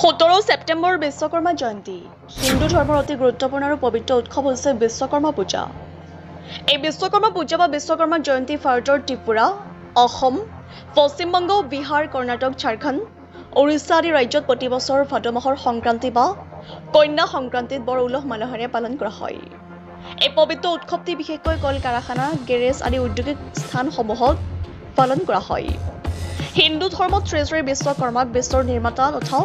17 ছেপ্টেম্বৰ বিশ্বকৰ্মা জয়ন্তী হিন্দু ধৰ্মৰ অতি গুৰুত্বপূৰ্ণ আৰু পবিত্ৰ উৎসৱ হৈছে বিশ্বকৰ্মা পূজা। এই বিশ্বকৰ্মা পূজা বা বিশ্বকৰ্মা জয়ন্তী ভাৰতৰ ত্ৰিপুৰা, অসম, পশ্চিমবংগ, বিহাৰ, কৰ্ণাটক, ঝাৰখণ্ড, ওড়িশা আদি ৰাজ্যত প্ৰতি বছৰ ভাদ মাহৰ সংক্ৰান্তি বা কন্যা সংক্ৰান্তিত বৰ উলহ মালহেৰে পালন কৰা হয়। এই পবিত্ৰ উৎসৱটি বিশেষকৈ কল কাৰখানা, গেৰেজ আদি ঔদ্যোগিক স্থানসমূহত পালন কৰা হয়। হিন্দু ধৰ্মত শ্ৰী শ্ৰী বিশ্বকৰ্মাক বিশ্বৰ নিৰ্মাতা তথা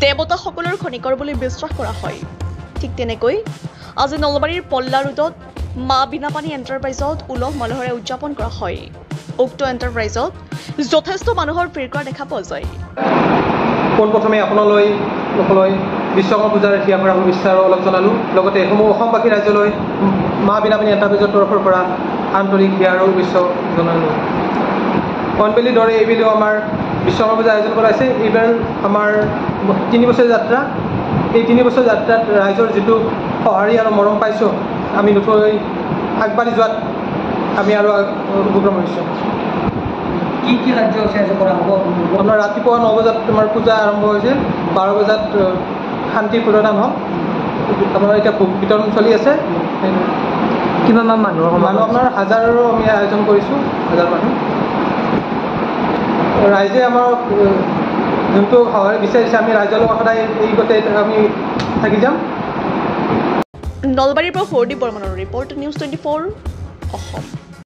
দেৱতাসকলৰ খনিকৰ বুলি বিশ্বাস কৰা হয়। ঠিক তেনেকৈ আজি নলবাৰীৰ পল্লা ৰোডত মা বিনাপানী এণ্টাৰপ্ৰাইজত উলহ মালহেৰে উদযাপন কৰা হয়। উক্ত এণ্টাৰপ্ৰাইজত যথেষ্ট মানুহৰ ভিৰ কৰা দেখা পোৱা যায়। পোনপ্ৰথমে আপোনালৈ বিশ্বকৰ্মা পূজাৰ হিয়াভৰা শুভেচ্ছা অলপ জনালোঁ। লগতে সমূহ অসমবাসী ৰাইজলৈ মা বিনাপানী এণ্টাৰপ্ৰাইজৰ তৰফৰ পৰা আন্তৰিক হিয়া আৰু শুভেচ্ছা জনালোঁ। কণবেলিৰ দৰে এইবেলিও আমাৰ বিশ্বকৰ্মা পূজা আয়োজন কৰা হৈছে। এইবাৰ আমাৰ 3 বছৰীয়া যাত্ৰা। এই 3 বছৰ যাত্ৰাত ৰাইজৰ যিটো সঁহাৰি আৰু মৰম পাইছোঁ, আমি নথৈ আগবাঢ়ি যোৱাত আমি আৰু উপক্ৰম হৈছোঁ। কি ৰাজ্য আছে কৰা হ'ব? আপোনাৰ ৰাতিপুৱা 9 বজাত তোমাৰ পূজা আৰম্ভ হৈছে, 12 বজাত শান্তি প্ৰদান হ'ল। আপোনাৰ এতিয়া ভোগ বিতৰণ চলি আছে। কিমানমান মানুহ আপোনাৰ 1000ৰো আমি আয়োজন কৰিছোঁ, 1000 মানুহ। ৰাইজে আমাক যোনটো সহায় বিচাৰিছে, আমি ৰাইজৰ লগত সদায় এই গোটেই আমি থাকি যাম। নলবাৰীৰ পৰা হৰদীপ বৰ্মনৰ ৰিপৰ্ট, নিউজ 24 অসম।